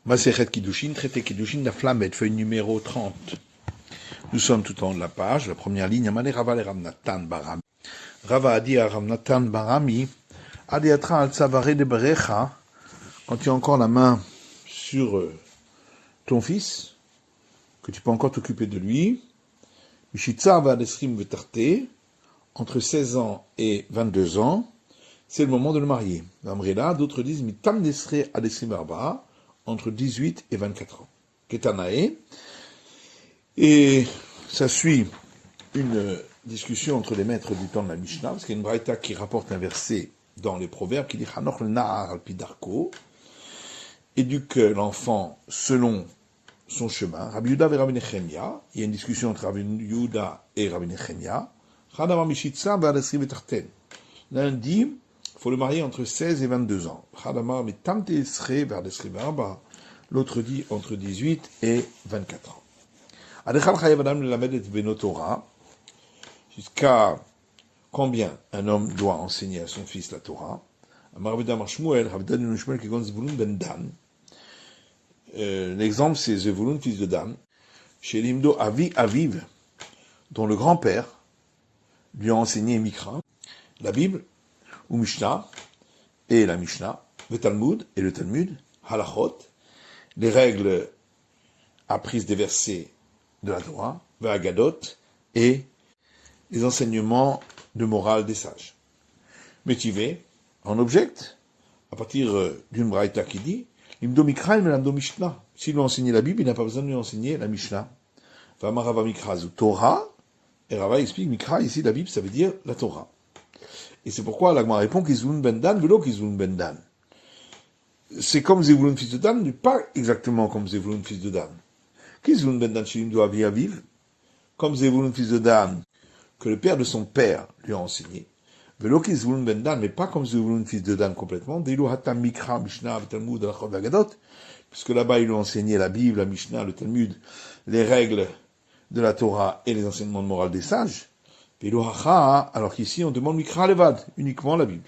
Masechet Kiddushin, traité Kiddushin, la flammette, feuille numéro 30. Nous sommes tout en haut de la page, la première ligne. Amane Rava le Rav Natan Barami. Rava a dit à Rav Natan Barami, Adiatra al Tzavare de Berecha, quand tu as encore la main sur ton fils, que tu peux encore t'occuper de lui, Mishitza va desrim vetarte, entre 16 ans et 22 ans, c'est le moment de le marier. Amrela, d'autres disent, Mitam desre adesrim arba, entre 18 et 24 ans. Ketanae. Et ça suit une discussion entre les maîtres du temps de la Mishnah, parce qu'il y a une braïta qui rapporte un verset dans les Proverbes qui dit Hanoch le Nahar al Pidarko, éduque l'enfant selon son chemin. Rabbi Yehuda et Rabbi Nechemia, il y a une discussion entre Rabbi Yehuda et Rabbi Nechemia. Chadamar Mishitza v'adesri v'tarten. L'un dit, il faut le marier entre 16 et 22 ans. Chadamar mitam teesre v'adesri v'arba. L'autre dit entre 18 et 24 ans. Adechal chayav adam l'elamed et beno Torah. Jusqu'à combien un homme doit enseigner à son fils la Torah. Amar Rabbi Damar Shmuel, Rabbi Dan Shmuel qui gon Zvulun ben Dan. L'exemple c'est Zvulun fils de Dan. Chez l'imdo Avi Aviv, dont le grand-père lui a enseigné Mikra, la Bible, ou Mishnah, et la Mishnah, le Talmud, et le Talmud, Halachot, les règles apprises des versets de la Torah, Vagadot, et les enseignements de morale des sages. Métivé, en objecte, à partir d'une braïta qui dit, Imdo Mikra, il me Mishnah. S'il lui a enseigné la Bible, il n'a pas besoin de lui enseigner la Mishnah. Vamarava Mikra, Torah, et Rava explique, Mikra, ici, la Bible, ça veut dire la Torah. Et c'est pourquoi l'Agma répond Kizvulun ben Dan, velo Kizvulun ben Dan. C'est comme Zevulun fils de Dan, mais pas exactement comme Zevulun fils de Dan. Kizvulun ben Dan shilim do avi aviv, comme Zevulun fils de Dan, que le père de son père lui a enseigné. Velo Kizvulun ben Dan, mais pas comme Zevulun fils de Dan complètement. Deilu hatam mikra, Mishnah, Talmud, Halachot, Vagadot, puisque là-bas il lui a enseigné la Bible, la Mishnah, le Talmud, les règles de la Torah et les enseignements de morale des sages. Alors qu'ici on demande Mikra Levad, uniquement la Bible.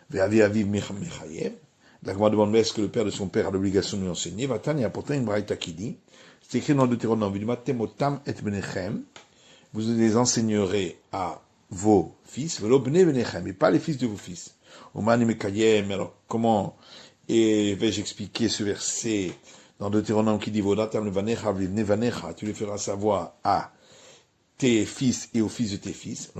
Ve'avi aviv mechayev. L'Agma demande mais est-ce que le père de son père a l'obligation de lui enseigner. Vatan, il y a pourtant une braïta qui dit, c'est écrit dans le Deutéronome, Vidimatem et benechem, vous les enseignerez à vos fils, velo bene benechem, et pas les fils de vos fils. Omani mekayem, alors comment vais-je expliquer ce verset dans Deutéronome qui dit, Vodatam levanecha vivne vanecha, tu les feras savoir à tes fils et aux fils de tes fils.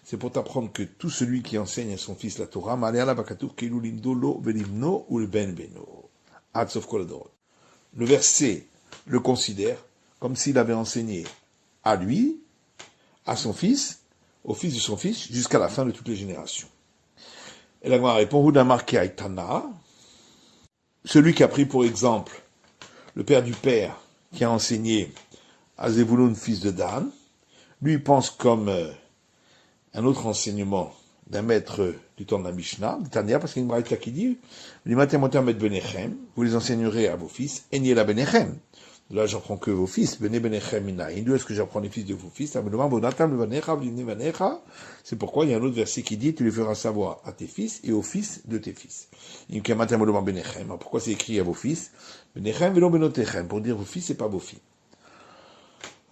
C'est pour t'apprendre que tout celui qui enseigne à son fils la Torah, le verset le considère comme s'il avait enseigné à lui, à son fils, au fils de son fils, jusqu'à la fin de toutes les générations. Et la Gemara répond, celui qui a pris pour exemple le père du père qui a enseigné à Zevulun, fils de Dan, lui pense comme un autre enseignement d'un maître du temps de la Mishnah, Tania, parce qu'il y a une braïta qui dit, vous les enseignerez à vos fils, Eniel la benechem. Là, j'apprends que vos fils, bene benechem minaïn. D'où est-ce que j'apprends les fils de vos fils? C'est pourquoi il y a un autre verset qui dit, tu les feras savoir à tes fils et aux fils de tes fils. Pourquoi c'est écrit à vos fils? Benechem velo benotechem, pour dire vos fils et pas vos filles.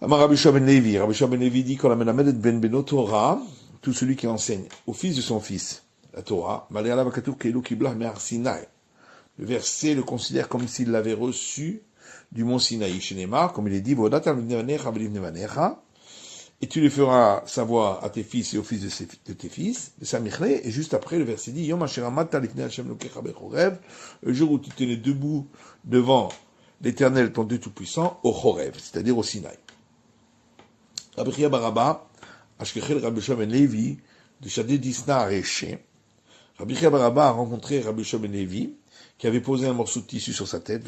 Amar Rabbi Shua ben Levi. Rabbi Shua ben Levi dit qu'on amène Amedet ben Beno Torah, tout celui qui enseigne au fils de son fils la Torah, Maléala Bakatour Keilu Kiblah Me'ar Sinaï. Le verset le considère comme s'il l'avait reçu du mont Sinaï. Chez Neymar, comme il est dit, Vodatam Livnevanecha Velivnevanecha, et tu les feras savoir à tes fils et aux fils de tes fils, de Samichle, et juste après, le verset dit, Yom Asher Amata Lifnei Hashem Lokecha Bechorev, le jour où tu tenais debout devant l'Éternel, ton Dieu Tout-Puissant, au Chorev, c'est-à-dire au Sinaï. Rabbi Chia Baraba, Ashkechel Rabbi Shua ben Levi, de Shadé Disna Areché. Rabbi Chia Baraba a rencontré Rabbi Shua ben Levi, qui avait posé un morceau de tissu sur sa tête,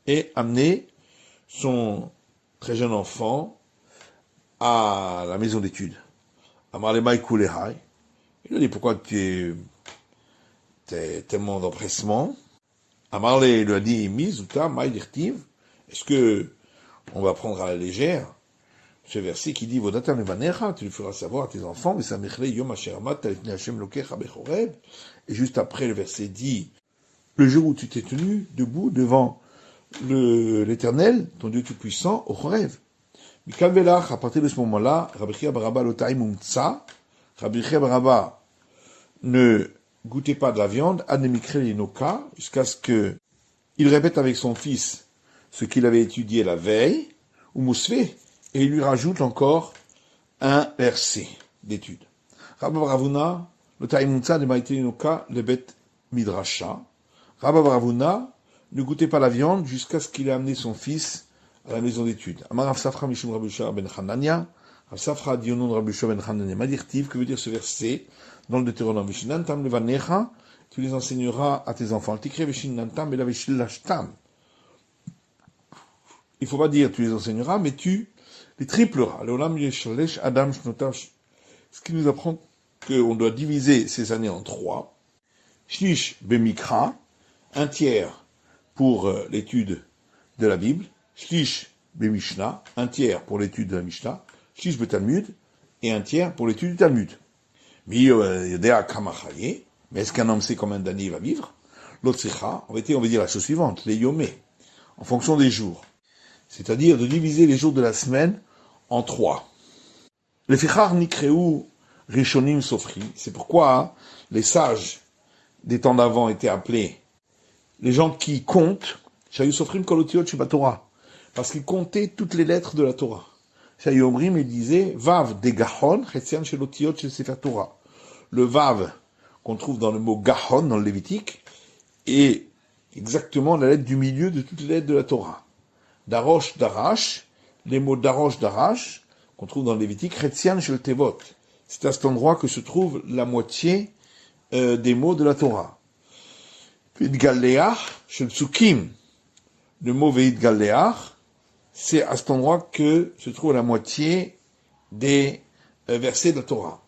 et amené son très jeune enfant à la maison d'études. Amar le Maï Kulehai. Il lui a dit, pourquoi tu es tellement d'empressement? Amar le lui a dit, Mizuta Maï Dirtiv, est-ce que on va prendre à la légère ce verset qui dit Vodatan levanecha, tu le feras savoir à tes enfants, yom asher amat lifnei Hashem lokecha bechoreb. Et juste après, le verset dit le jour où tu t'es tenu debout devant l'Éternel, ton Dieu Tout-Puissant, au Horeb. Mikal velach, à partir de ce moment-là, Rabbi Chia bar Abba lotaim umtsa, Rabbi Chia bar Abba ne goûtait pas de la viande, anemikre l'inoka, jusqu'à ce que il répète avec son fils ce qu'il avait étudié la veille, ou mousfe, et il lui rajoute encore un verset d'étude. Rabba bar Avuna, lotaim umtsa de maïte l'inoka, le bet midrasha. Rabba bar Avuna ne goûtait pas la viande jusqu'à ce qu'il ait amené son fils à la maison d'études. Amar Rav Safra Mishum Rabbi Yoshua ben Hanania. Rav Safra dit au nom de Rabbi Yoshua ben Hanania. Madirtiv, que veut dire ce verset dans le Deutéronome? Vishinantam levanecha, tu les enseigneras à tes enfants. Tikre vishinantam elavishilashtam. Il faut pas dire tu les enseigneras, mais tu les tripleras. Leolam yeshalesh adam shnotav. Ce qui nous apprend qu'on doit diviser ces années en 3. Shlish bemikra, un tiers pour l'étude de la Bible. Shlish b'Mishnah, un tiers pour l'étude de la Mishnah, Shlish b'Talmud, et un tiers pour l'étude du Talmud. Mais est-ce qu'un homme sait combien d'années il va vivre? L'autre on va dire la chose suivante, les yomé, en fonction des jours. C'est-à-dire de diviser les jours de la semaine en 3. Les fichar nikreu rishonim sofri, c'est pourquoi les sages des temps d'avant étaient appelés les gens qui comptent, shayu sofrim kolotiot shibatorah, parce qu'ils comptaient toutes les lettres de la Torah. Shayu omrim, il disait, vav de gahon, chetzian shelotiot shel sefer Torah. Le vav, qu'on trouve dans le mot gahon, dans le Lévitique, est exactement la lettre du milieu de toutes les lettres de la Torah. Darosh, darash, les mots darosh, darash, qu'on trouve dans le Lévitique, chetzian shel tevot. C'est à cet endroit que se trouve la moitié des mots de la Torah. Vidgaleach, shel psukim. Le mot Vidgaleach, c'est à cet endroit que se trouve la moitié des versets de la Torah.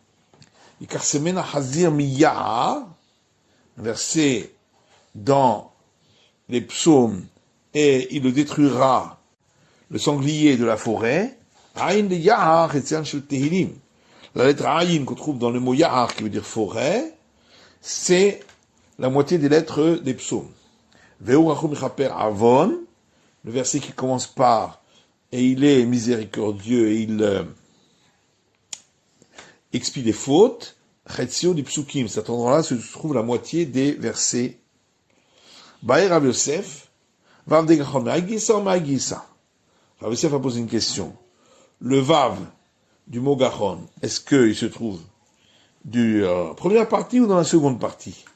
Ikarsemena hazir miyaha, un verset dans les psaumes, et il le détruira, le sanglier de la forêt. Aïn de yahar, etzian shel tehilim. La lettre aïn qu'on trouve dans le mot yahar, qui veut dire forêt, c'est la moitié des lettres des psaumes. Veu rachum mechaper avon, le verset qui commence par et il est miséricordieux et il expie les fautes. Chetzio di psukim, cet endroit-là se trouve la moitié des versets. Baer Rav Yosef, vav de gachon ma'agisa ou ma'agisa. Rav Yosef a posé une question. Le vav du mot gachon, est-ce qu'il se trouve du première partie ou dans la seconde partie?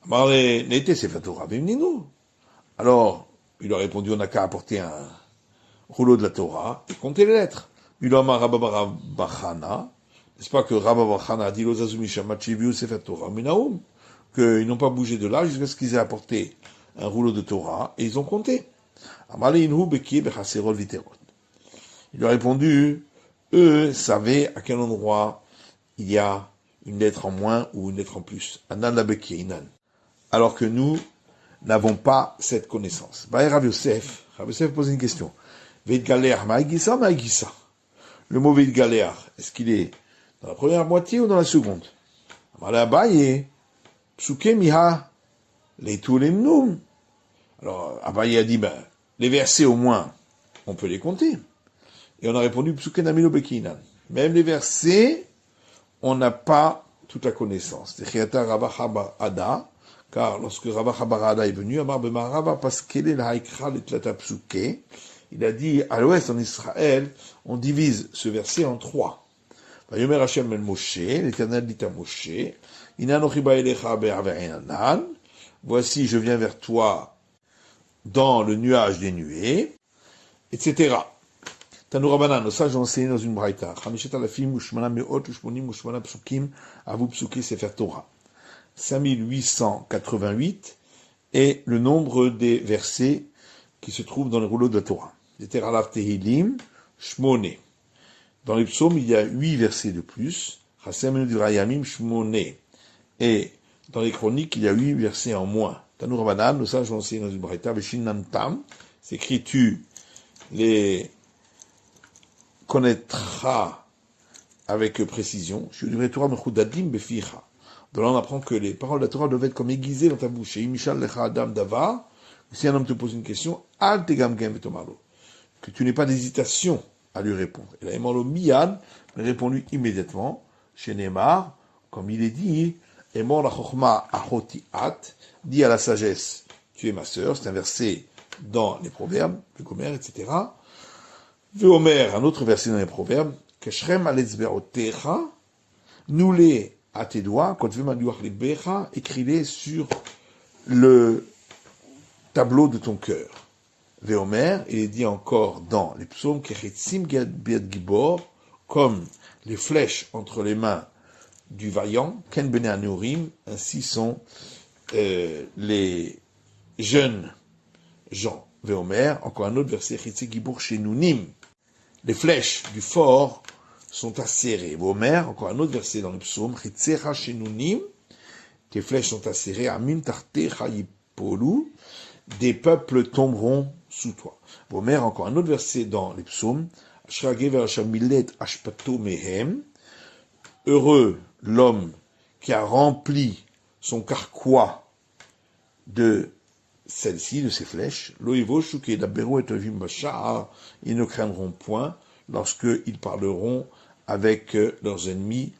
Alors, il a répondu, on n'a qu'à apporter un rouleau de la Torah et compter les lettres. Il a dit, n'est-ce pas que Rabba Bachana a dit, qu'ils n'ont pas bougé de là jusqu'à ce qu'ils aient apporté un rouleau de Torah et ils ont compté. Il a répondu, eux savaient à quel endroit il y a une lettre en moins ou une lettre en plus. Alors que nous n'avons pas cette connaissance. Rav Yosef pose une question. Le mot Vidgaleach, est-ce qu'il est dans la première moitié ou dans la seconde? Alors, Abaye a dit, les versets au moins, on peut les compter. Et on a répondu, même les versets, on n'a pas toute la connaissance. Car lorsque Rabba Chabarada est venu, il a dit, à l'ouest, en Israël, on divise ce verset en 3. L'Éternel dit à Moshe, voici, je viens vers toi dans le nuage des nuées, etc. Tanu Rabbanan, nos sages ont enseigné dans une braïta, Avu Psuki Sefer Torah. 5888 est le nombre des versets qui se trouvent dans le rouleau de la Torah. Alav Tehilim, Shmone. Dans les psaumes, il y a 8 versets de plus. Chasem Durayamim, Shmone. Et dans les chroniques, il y a 8 versets en moins. Tanu Rabbanan, nos sages ont enseigné dans une braïta, Veshinantam, c'est écrit tu les connaîtra avec précision. De là, on apprend que les paroles de la Torah doivent être comme aiguisées dans ta bouche. Et si un homme te pose une question, que tu n'aies pas d'hésitation à lui répondre. Et là, Emalo Miyad répond-lui immédiatement, chez Neymar, comme il est dit, Emor la Chochma Ahotiat, dit à la sagesse, tu es ma sœur, c'est un verset dans les proverbes, le Gomer, etc. Veomer, un autre verset dans les proverbes, Keshrem aletzberotecha, nous-les à tes doigts, quand tu veux m'aduach les becha, écris-les sur le tableau de ton cœur. Veomer, il est dit encore dans les psaumes, Kechitzim biad gibor, comme les flèches entre les mains du vaillant, Ken bene anurim, ainsi sont les jeunes gens. Veomer, encore un autre verset, Chitzé gibor shenunim, les flèches du fort sont acérées. Veomer, encore un autre verset dans le psaume, Chitzecha shenunim, tes flèches sont acérées, Amin tartecha yipolu, des peuples tomberont sous toi. Veomer, encore un autre verset dans les psaumes, heureux l'homme qui a rempli son carquois de celle-ci, de ces flèches, ils ne craindront point lorsqu'ils parleront avec leurs ennemis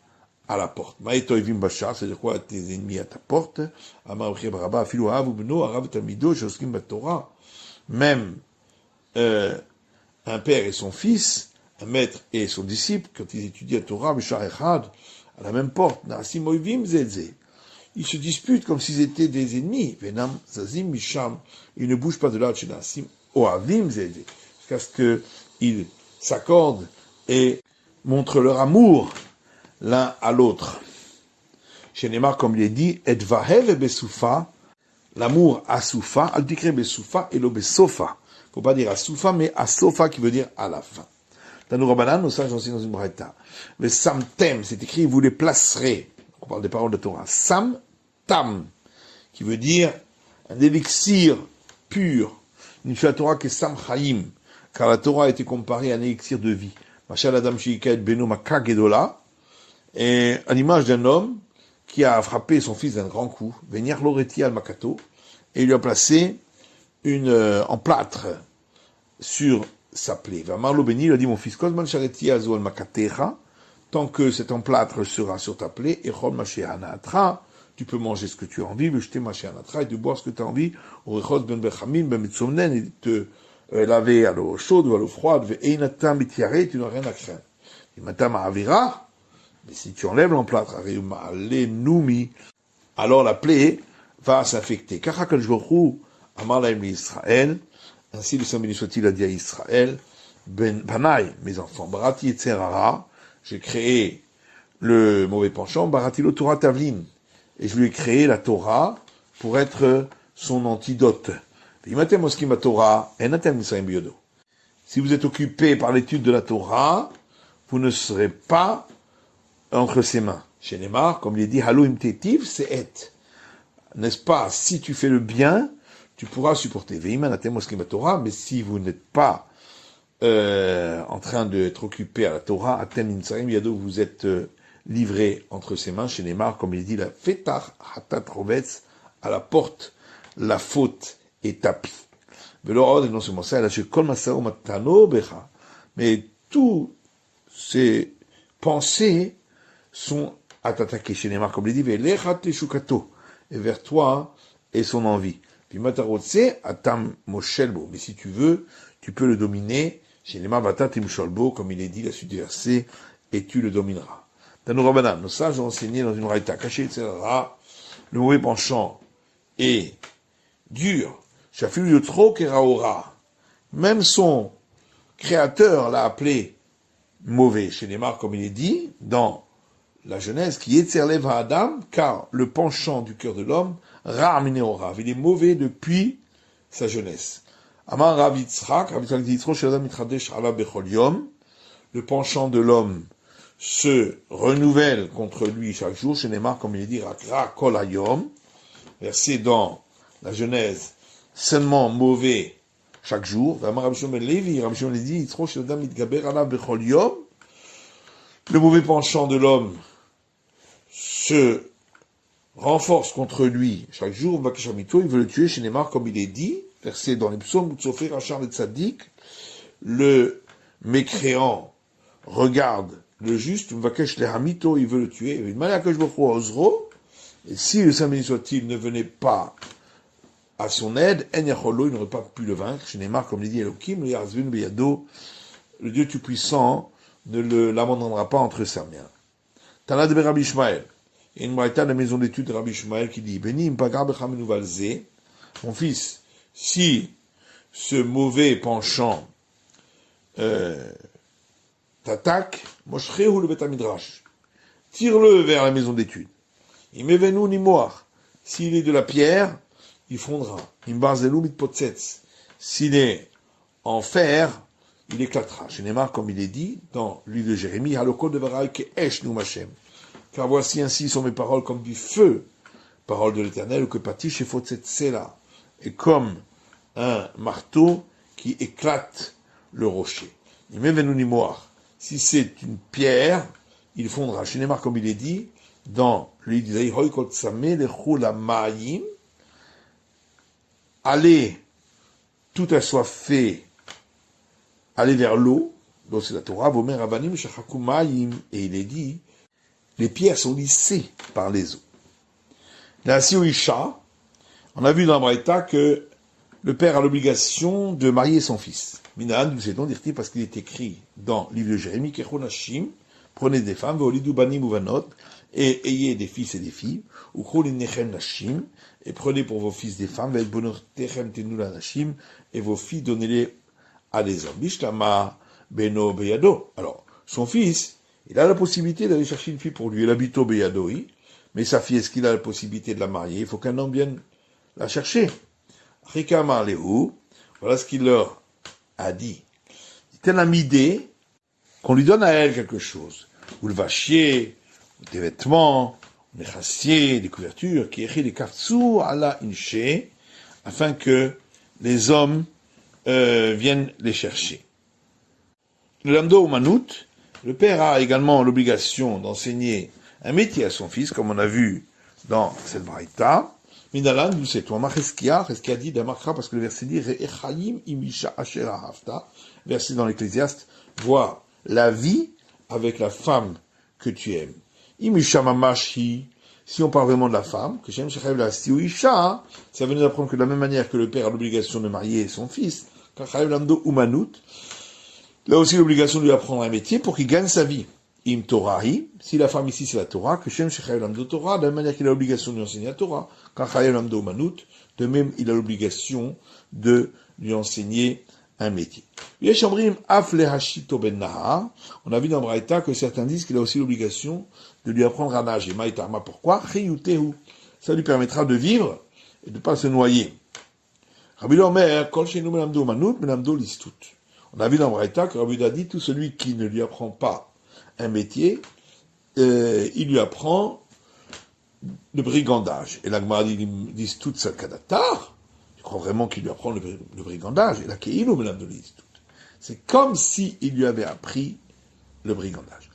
à la porte. C'est-à-dire quoi, tes ennemis à ta porte? Même un père et son fils, un maître et son disciple, quand ils étudient la Torah, à la même porte, ils se disputent comme s'ils étaient des ennemis. Ils ne bougent pas de là, jusqu'à ce qu'ils s'accordent et montrent leur amour l'un à l'autre. Chez Neymar, comme il est dit, et vahev besoufa, l'amour à soufa, al dikre besoufa et lo besofa. Faut pas dire à soufa, mais à sofa qui veut dire à la fin. Dans nos Rabbanan, nos sages enseignent dans une braïta. Le samtem, c'est écrit, vous les placerez. On parle des paroles de Torah. Sam tam, qui veut dire un élixir pur. Une Torah qui est sam chaim, car la Torah a été comparée à un élixir de vie. Machal adam shiikaet beno maka gedola, et à l'image d'un homme qui a frappé son fils d'un grand coup, venir l'oreti al makato, et il lui a placé en plâtre sur sa plaie. Marlo Béni, il a dit, mon fils, Kozman Chareti Azo al Makatecha, tant que cet emplâtre sera sur ta plaie, et Chol Mashéanatra, tu peux manger ce que tu as envie, jeter Mashéanatra, et de boire ce que tu as envie, ou Rechos Ben Bechamim, Ben Mitzomnen, et te laver à l'eau chaude ou à l'eau froide, et Einatam Bitiare, tu n'as rien à craindre. Et Matam Avira, mais si tu enlèves l'emplâtre, alors la plaie va s'infecter. Kachakal Jvorou, Amalaim Israël, ainsi le Saint béni soit-il a dit à Israël, Banaï, mes enfants, Barati et Tserara, j'ai créé le mauvais penchant, Barati lo Torah Tavlin, et je lui ai créé la Torah pour être son antidote. Si vous êtes occupé par l'étude de la Torah, vous ne serez pas entre ses mains. Chez Neymar, comme il est dit, Halo imtetiv, c'est et. N'est-ce pas, si tu fais le bien, tu pourras supporter. Mais si vous n'êtes pas en train d'être occupé à la Torah, vous êtes livré entre ses mains, chez Neymar, comme il dit, la fetar hatat rovetz, à la porte, la faute est tapie. Mais non seulement ça, mais tous ces pensées sont à t'attaquer, chez Neymar, comme il dit, et vers toi et son envie. Mais si tu veux, tu peux le dominer. Chez les Mavatim comme il est dit, la suite du verset, et tu le domineras. Dans nos Rabbanan, nos sages ont enseigné dans une raïta, caché, etc. Le mauvais penchant est dur. Même son créateur l'a appelé mauvais. Chez les Mar, comme il est dit, dans la Genèse, qui est Tzerlev Adam, car le penchant du cœur de l'homme, Ra'amine Orav, il est mauvais depuis sa jeunesse. Amar Rav Yitzchak, le penchant de l'homme se renouvelle contre lui chaque jour, chez Neymar, comme il est dit, Rakra Kol Hayom, versé dans la Genèse, seulement mauvais chaque jour. Rabbi Shimon ben Levi dit, le mauvais penchant de l'homme se renforce contre lui chaque jour. Il veut le tuer chez Neymar, comme il est dit, versé dans les psaumes, le mécréant regarde le juste, il veut le tuer. Et si le Saint béni soit-il ne venait pas à son aide, il n'aurait pas pu le vaincre. Chez Neymar, comme il dit Elohim, le Dieu Tout-Puissant ne l'abandonnera pas entre sa main. Tana de Rabbi Ishmael. Il y a une braïta de la maison d'études de Rabbi Ishmael qui dit, mon fils, si ce mauvais penchant t'attaque, moshrehu le betamidrash, tire-le vers la maison d'études. Il m'est venu ni moire. S'il est de la pierre, il fondra. Imbarzelu mitpotzetz. S'il est en fer, il éclatera. Chez Neymar, comme il est dit dans le livre de Jérémie, halokol de varaï ke esh nu machem. Car voici ainsi sont mes paroles comme du feu, parole de l'Éternel, ou que patish et fotzetzela, et comme un marteau qui éclate le rocher. Il m'est venu ni moire. Si c'est une pierre, il fondra. Chez Neymar, comme il est dit, dans le livre d'Isaïe, Hoy kol tzameh lechu lamayim, allez, tout assoiffé, allez vers l'eau, donc c'est la Torah, vomer avanim shachaku mayim, et il est dit, les pierres sont lissées par les eaux. La Sioisha, on a vu dans Braïta que le père a l'obligation de marier son fils. Minahan, nous sait-on dire parce qu'il est écrit dans le livre de Jérémie, Kechonashim, prenez des femmes, Veolidu banim uvanot, et ayez des fils et des filles, ou Nechem nashim, et prenez pour vos fils des femmes, Ve'etbonotechem tenula nashim, et vos filles, donnez-les à des hommes. Bishtama beno beyado. Alors, son fils, il a la possibilité d'aller chercher une fille pour lui. Il habite au Beyadoi, mais sa fille, est-ce qu'il a la possibilité de la marier? Il faut qu'un homme vienne la chercher. Rikama lehu, voilà ce qu'il leur a dit. Tel un idée qu'on lui donne à elle quelque chose. Ou le vachier, ou des vêtements, ou des chassiers, des couvertures, qui écrit des kaftsou ala inche, afin que les hommes viennent les chercher. Le lamdo ou manout, le père a également l'obligation d'enseigner un métier à son fils, comme on a vu dans cette braïta. Minalan, nous c'est toi, Cheskia dit d'Amakra, parce que le verset dit, Re'echayim imisha asher ahavta, verset dans l'Ecclésiaste, vois la vie avec la femme que tu aimes. Imisha mamashi, si on parle vraiment de la femme, que j'aime shechayev la isha, ça veut nous apprendre que de la même manière que le père a l'obligation de marier son fils, kachayev lamdo umanut, il a aussi l'obligation de lui apprendre un métier pour qu'il gagne sa vie. Im Torahi, si la femme ici c'est la Torah, que Shem Shechayev Lamdo Torah, de la même manière qu'il a l'obligation de lui enseigner la Torah, quand Chayev Lamdo Manut, de même il a l'obligation de lui enseigner un métier. Yeshambrim Af Lehashito Ben Nahar, on a vu dans Braïta que certains disent qu'il a aussi l'obligation de lui apprendre à nager. Maïtarma, pourquoi? Chiyutehu, ça lui permettra de vivre et de ne pas se noyer. Rabbi Omer, Kol Shenu Melamdo Manut, Melamdo Listut. On a vu dans Braïta que Rabbi a dit, tout celui qui ne lui apprend pas un métier, il lui apprend le brigandage. Et la Gemara dit toute sa kadatar, je crois vraiment qu'il lui apprend le brigandage. Et la keïlo me l'a donné tout. C'est comme s'il lui avait appris le brigandage.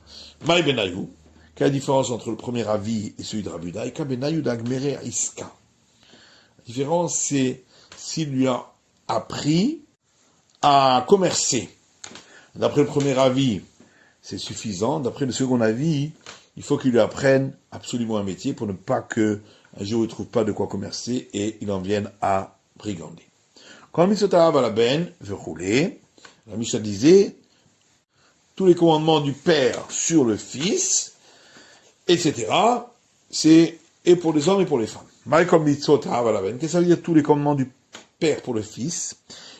Maï Benayou, quelle est la différence entre le premier avis et celui de Rabbi Uda? Ika Benayou d'Agmere Iska. La différence, c'est s'il lui a appris à commercer. D'après le premier avis, c'est suffisant. D'après le second avis, il faut qu'il lui apprenne absolument un métier pour ne pas que un jour il ne trouve pas de quoi commercer et il en vienne à brigander. Quand le Mitzvot va la ben veut rouler, la Mishnah disait tous les commandements du père sur le fils, etc. C'est et pour les hommes et pour les femmes. Malcolm Mitzvot va la ben. Qu'est-ce que ça veut dire tous les commandements du père pour le fils?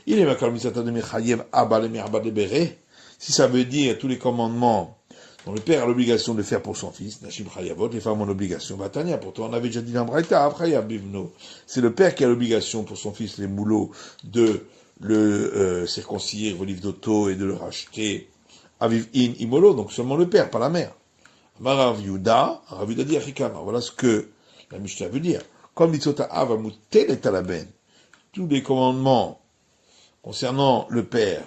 Il est Malcolm Mitzvot de Mechayev Abba le Merba de Béré. Si ça veut dire tous les commandements dont le père a l'obligation de faire pour son fils, Nashim Chayavot, les femmes ont l'obligation. Batania, pourtant on avait déjà dit dans Braïta, après Yabivno. C'est le père qui a l'obligation pour son fils, les moulots, de le circoncire au livre d'auto et de le racheter. Aviv in imolo, donc seulement le père, pas la mère. Rav Yuda dit Achikama. Voilà ce que la Mishnah veut dire. Comme Mitzota Avamutel et Talaben, tous les commandements concernant le père,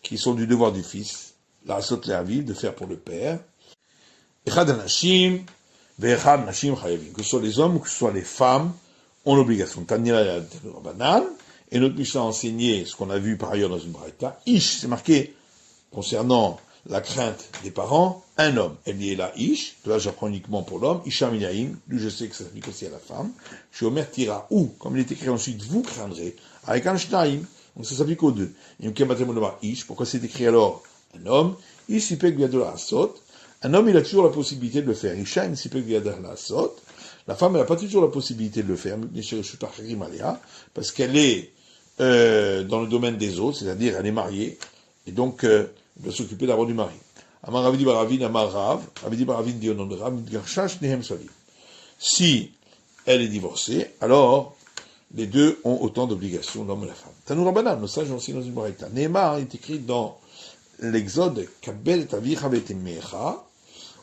qui sont du devoir du fils, la sot de faire pour le père, echad anashim, ve'echad nashim chayavim, que ce soit les hommes ou que ce soit les femmes, ont l'obligation. Tanira Rabbanan, et notre Mishnah a enseigné ce qu'on a vu par ailleurs dans une braïta, ish, c'est marqué concernant la crainte des parents, un homme. Elle y est là, ish, de là j'apprends uniquement pour l'homme, isham ilaim, lui je sais que ça s'applique aussi à la femme, chez Omer tira, ou, comme il est écrit ensuite, vous craindrez, avec un shnaim, donc ça s'applique aux deux. Ish, pourquoi c'est écrit alors un homme, ish sipek viadola asot, un homme il a toujours la possibilité de le faire, isham sipek viadola asot, la femme elle n'a pas toujours la possibilité de le faire, parce qu'elle est dans le domaine des autres, c'est-à-dire elle est mariée, et donc elle doit s'occuper d'abord du mari. Amar Ravidi Baravin, Amar Rav, Ravidi Baravin dit au nom de Rav, si elle est divorcée, alors les deux ont autant d'obligations, l'homme et la femme. Tanou Rabbanan, nos sages ont enseigné dans une braïta. Neymar est écrit dans l'Exode, Kabel tavicha vetemecha,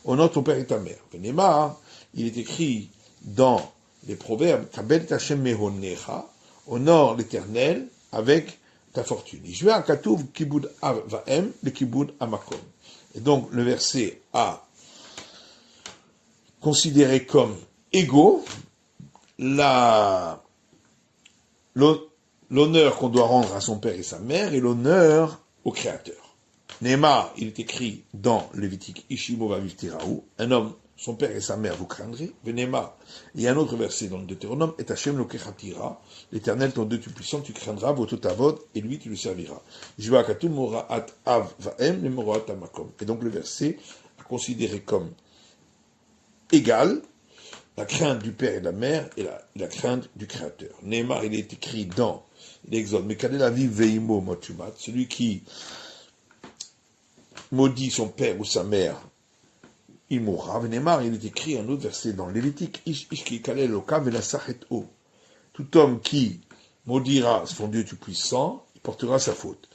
honore ton père et ta mère. Neymar, il est écrit dans les proverbes, Kabel tachem mehonecha, honore l'Éternel avec ta fortune. Je vais à Katouv Kiboud Avaem, le Kiboud Amakom. Et donc, le verset a considéré comme égaux l'honneur qu'on doit rendre à son père et sa mère et l'honneur au Créateur. Neymar, il est écrit dans Lévitique, Ishimo vaviv tiraou, un homme, son père et sa mère, vous craindrez. Venema, il y a un autre verset dans le Deutéronome, et Hachem lo kechatira, l'Éternel, ton Dieu tout-puissant, tu craindras, votre tavod, et lui, tu le serviras. Jivakatou moraat av vaem, le moraat amakom. Et donc le verset a considéré comme égal la crainte du père et de la mère et la crainte du Créateur. Neymar, il est écrit dans l'Exode, mais quelle est la vie veimo motumat, celui qui maudit son père ou sa mère, il mourra. Neymar, il est écrit un autre verset dans Lévitique, tout homme qui maudira son Dieu tout-puissant, il portera sa faute.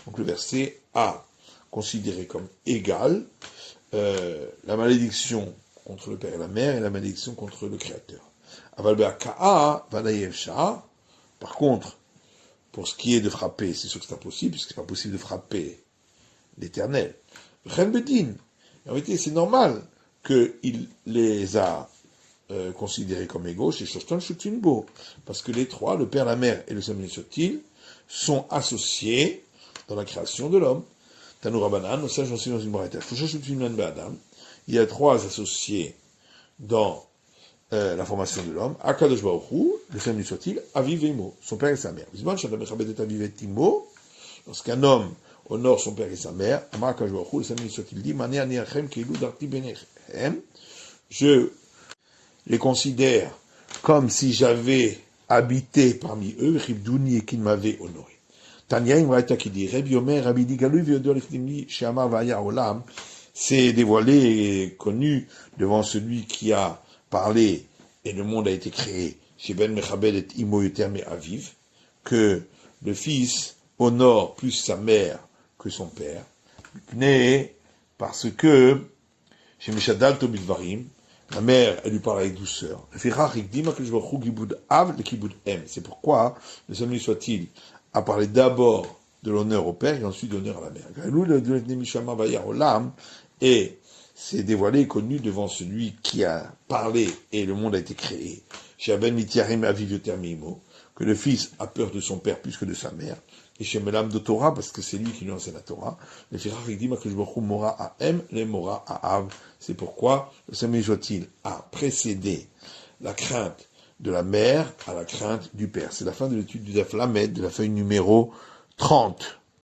Donc le verset a considéré comme égal la malédiction contre le père et la mère et la malédiction contre le Créateur. Par contre, pour ce qui est de frapper, c'est sûr que c'est impossible, puisque c'est pas possible de frapper l'Éternel. En réalité, c'est normal qu'il les a considérés comme égaux chez Shostan Shutinbo, parce que les trois, le père, la mère et le Samuel Sotil, sont associés dans la création de l'homme. Tanou Rabbanan, nos sages enseignent dans une braïta. Il y a trois associés dans la formation de l'homme. Akadosh Baruch Hu, le Samuel Sotil, Aviv et Imo, son père et sa mère. Lorsqu'un homme honore son père et sa mère, je les considère comme si j'avais habité parmi eux, et qu'ils m'avaient honoré. C'est dévoilé et connu devant celui qui a parlé et le monde a été créé, que le fils honore plus sa mère que son père, parce que chez Meshadal Tobidvarim, la mère, elle lui parle avec douceur. C'est pourquoi, le Samuel soit-il, a parlé d'abord de l'honneur au père et ensuite de l'honneur à la mère. Et c'est dévoilé et connu devant celui qui a parlé et le monde a été créé. Que le fils a peur de son père plus que de sa mère. Et chez Melam de Torah, parce que c'est lui qui lui enseigne la Torah, c'est pourquoi le Samuel Jotil a précédé la crainte de la mère à la crainte du père. C'est la fin de l'étude du Daf Lamed, de la feuille numéro 30.